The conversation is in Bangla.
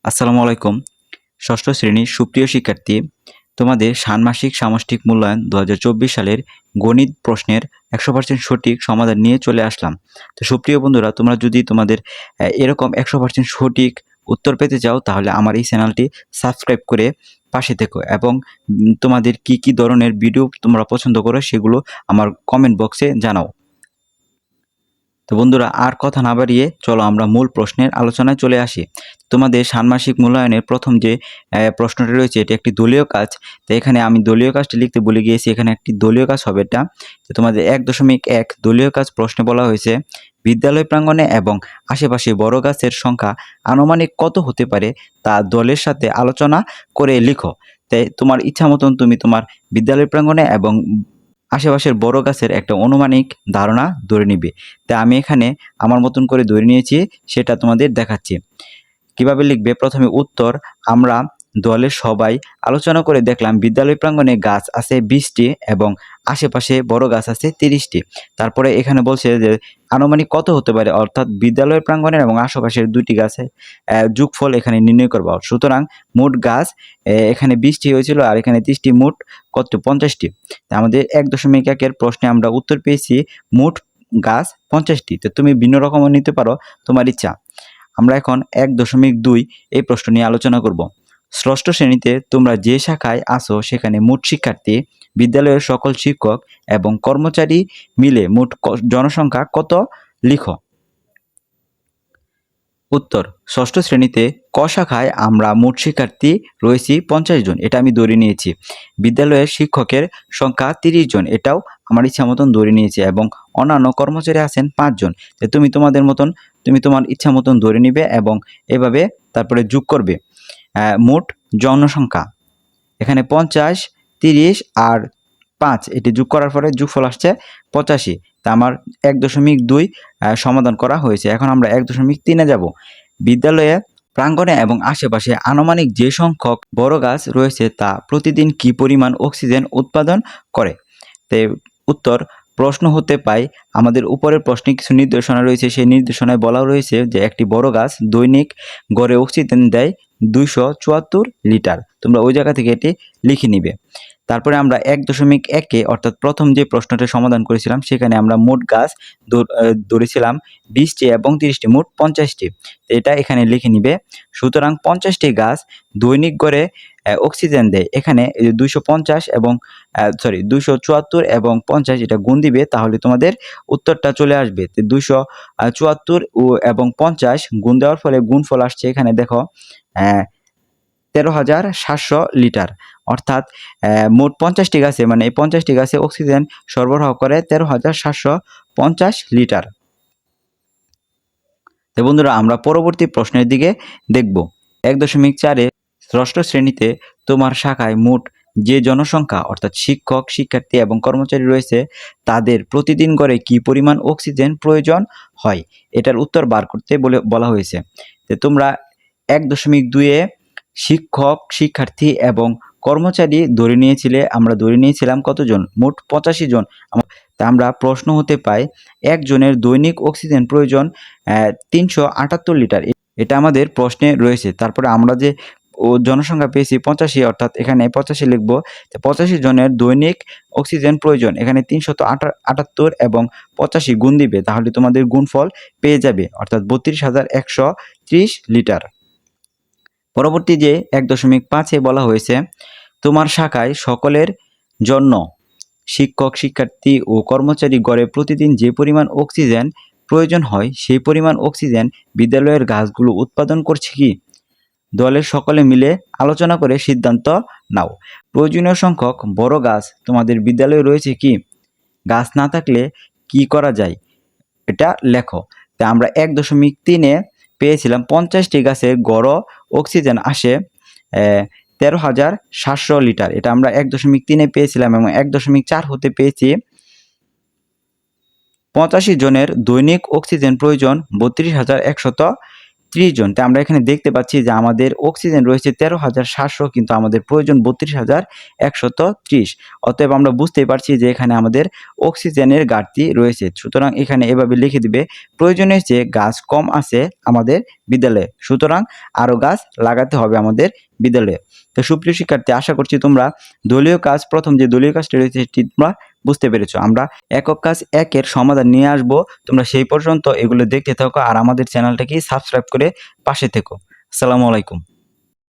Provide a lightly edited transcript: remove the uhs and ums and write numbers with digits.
আসসালামু আলাইকুম। ষষ্ঠ শ্রেণীর সুপ্রিয় শিক্ষার্থী, তোমাদের ষান্মাসিক সামষ্টিক মূল্যায়ন ২০২৪ সালের গণিত প্রশ্নের ১০০% সঠিক সমাধান নিয়ে চলে আসলাম। তো সুপ্রিয় বন্ধুরা, তোমরা যদি তোমাদের এরকম ১০০% সঠিক উত্তর পেতে চাও, তাহলে আমার এই চ্যানেলটি সাবস্ক্রাইব করে পাশে থেকো এবং তোমাদের কি ধরনের ভিডিও তোমরা পছন্দ করো সেগুলো আমার কমেন্ট বক্সে জানাও। তো বন্ধুরা, আর কথা না বাড়িয়ে চলো আমরা মূল প্রশ্নের আলোচনায় চলে আসি। তোমাদের ষান্মাসিক মূল্যায়নের প্রথম যে প্রশ্নটি রয়েছে, এটি একটি দলীয় কাজ। তো এখানে আমি দলীয় কাজটি লিখতে ভুলে গিয়েছি, এখানে একটি দলীয় কাজ হবে এটা। তো তোমাদের ১.১ দলীয় কাজ প্রশ্নে বলা হয়েছে, বিদ্যালয় প্রাঙ্গণে এবং আশেপাশে বড় গাছের সংখ্যা আনুমানিক কত হতে পারে তা দলের সাথে আলোচনা করে লিখো। তাই তোমার ইচ্ছা মতন তুমি তোমার বিদ্যালয় প্রাঙ্গণে এবং আশেপাশের বড় গাছের একটা আনুমানিক ধারণা ধরে নিবে। তা আমি এখানে আমার মতন করে ধরে নিয়েছি, সেটা তোমাদের দেখাচ্ছি। কিভাবে লিখবে? প্রথমে উত্তর, আমরা দলের সবাই আলোচনা করে দেখলাম বিদ্যালয় প্রাঙ্গণে গাছ আছে 20টি এবং আশেপাশে বড় গাছ আছে 30টি। তারপরে এখানে বলছে যে আনুমানিক কত হতে পারে, অর্থাৎ বিদ্যালয়ের প্রাঙ্গণের এবং আশেপাশের দুটি গাছের যোগফল এখানে নির্ণয় করবা। সুতরাং মোট গাছ এখানে 20টি হয়েছিল আর এখানে 30টি, মোট কত? 50টি। আমাদের ১.১ প্রশ্নে আমরা উত্তর পেয়েছি মোট গাছ 50টি। তো তুমি ভিন্ন রকমও নিতে পারো, তোমার ইচ্ছা। আমরা এখন ১.২ এই প্রশ্ন নিয়ে আলোচনা করব। ষষ্ঠ শ্রেণীতে তোমরা যে শাখায় আছো সেখানে মোট শিক্ষার্থী, বিদ্যালয়ের সকল শিক্ষক এবং কর্মচারী মিলে মোট জনসংখ্যা কত লিখো। উত্তর, ষষ্ঠ শ্রেণীতে ক শাখায় আমরা মোট শিক্ষার্থী রয়েছি 50 জন, এটা আমি ধরে নিয়েছি। বিদ্যালয়ের শিক্ষকের সংখ্যা 30 জন, এটাও আমার ইচ্ছা মতন ধরে নিয়েছি এবং অন্যান্য কর্মচারী আছেন 5 জন। তুমি তোমার ইচ্ছা মতন ধরে নিবে এবং এভাবে তারপরে যোগ করবে। মোট জনসংখ্যা এখানে 50, 30 আর 5, এটি যোগ করার পরে যোগফল আসছে 85। তা আমার ১.২ সমাধান করা হয়েছে। এখন আমরা ১.৩-এ যাব। বিদ্যালয়ে প্রাঙ্গণে এবং আশেপাশে আনুমানিক যে সংখ্যক বড় গাছ রয়েছে তা প্রতিদিন কি পরিমাণ অক্সিজেন উৎপাদন করে। তে উত্তর, প্রশ্ন হতে পাই আমাদের উপরের প্রশ্নে কিছু নির্দেশনা রয়েছে, সেই নির্দেশনায় বলা রয়েছে যে একটি বড় গাছ দৈনিক গড়ে অক্সিজেন দেয় 274 লিটার। তোমরা ওই জায়গা থেকে এটি লিখে নিবে। তারপরে আমরা ১.১-এ অর্থাৎ প্রথম যে প্রশ্নটা সমাধান করেছিলাম সেখানে আমরা মোট গাছ ধরেছিলাম 20টি এবং 30টি, মোট 50টি। এটা এখানে লিখে নিবে। সুতরাং 50টি গাছ দৈনিক গড়ে অক্সিজেন দেয়। এখানে 250 এবং 274 এবং 50 এটা গুণ দিবে, তাহলে তোমাদের উত্তরটা চলে আসবে। 274 এবং 50 গুণ দেওয়ার ফলে গুণফল আসছে এখানে দেখো 13,700 লিটার। অর্থাৎ মোট 50টি গাছে, মানে এই 50টি গাছে অক্সিজেন সরবরাহ করে 13,750 লিটার। তো বন্ধুরা, আমরা পরবর্তী প্রশ্নের দিকে দেখব। ১.৪-এ ষষ্ঠ শ্রেণীতে তোমার শাখায় মোট যে জনসংখ্যা অর্থাৎ শিক্ষক, শিক্ষার্থী এবং কর্মচারী রয়েছে তাদের প্রতিদিন গড়ে কি পরিমাণ অক্সিজেন প্রয়োজন হয়, এটার উত্তর বার করতে বলা হয়েছে। তো তোমরা ১.২-এ শিক্ষক, শিক্ষার্থী এবং কর্মচারী আমরা ধরে নিয়েছিলাম কতজন? মোট 85 জন। তা আমরা প্রশ্ন হতে পাই একজনের দৈনিক অক্সিজেন প্রয়োজন 378 লিটার। এটা আমাদের প্রশ্নে রয়েছে। তারপরে আমরা যে জনসংখ্যা পেয়েছি 85, অর্থাৎ এখানে 85 লিখব। 85 জনের দৈনিক অক্সিজেন প্রয়োজন, এখানে 378 এবং 85 গুণ দিবে, তাহলে তোমাদের গুণফল পেয়ে যাবে, অর্থাৎ 32,130 লিটার। পরবর্তী যে ১.৫-এ বলা হয়েছে, তোমার শাখায় সকলের জন্য শিক্ষক, শিক্ষার্থী ও কর্মচারী গড়ে প্রতিদিন যে পরিমাণ অক্সিজেন প্রয়োজন হয় সেই পরিমাণ অক্সিজেন বিদ্যালয়ের গাছগুলো উৎপাদন করছে কি? দলের সকলে মিলে আলোচনা করে সিদ্ধান্ত নাও। প্রয়োজনীয় সংখ্যক বড় গাছ তোমাদের বিদ্যালয়ে রয়েছে কি? গাছ না থাকলে কি করা যায়, এটা লেখো। তা আমরা ১.৩-এ পেয়েছিলাম 50টি গাছের গড় অক্সিজেন আসে 13,700 লিটার। এটা আমরা ১.৩-এ পেয়েছিলাম এবং ১.৪ হতে পেয়েছি 85 জনের দৈনিক অক্সিজেন প্রয়োজন 32,130 30 জন। তাই আমরা এখানে দেখতে পাচ্ছি যে আমাদের অক্সিজেন রয়েছে 13,700, কিন্তু আমাদের প্রয়োজন 32,130। অতএব আমরা বুঝতেই পারছি যে এখানে আমাদের অক্সিজেনের ঘাটতি রয়েছে। সুতরাং এখানে এভাবে লিখে দিবে, প্রয়োজনের চেয়ে গাছ কম আছে আমাদের বিদ্যালয়ে, সুতরাং আরও গাছ লাগাতে হবে আমাদের বিদ্যালয়ে। তো সুপ্রিয় শিক্ষার্থী, আশা করছি তোমরা দলীয় কাজ, প্রথম যে দলীয় কাজটি রয়েছে সেটি তোমরা বুঝতে পেরেছো। আমরা একক কাজ 1-এর সমাধান নিয়ে আসবো, তোমরা সেই পর্যন্ত এগুলো দেখতে থাকো আর আমাদের চ্যানেলটাকে সাবস্ক্রাইব করে পাশে থেকো। আসসালামু আলাইকুম।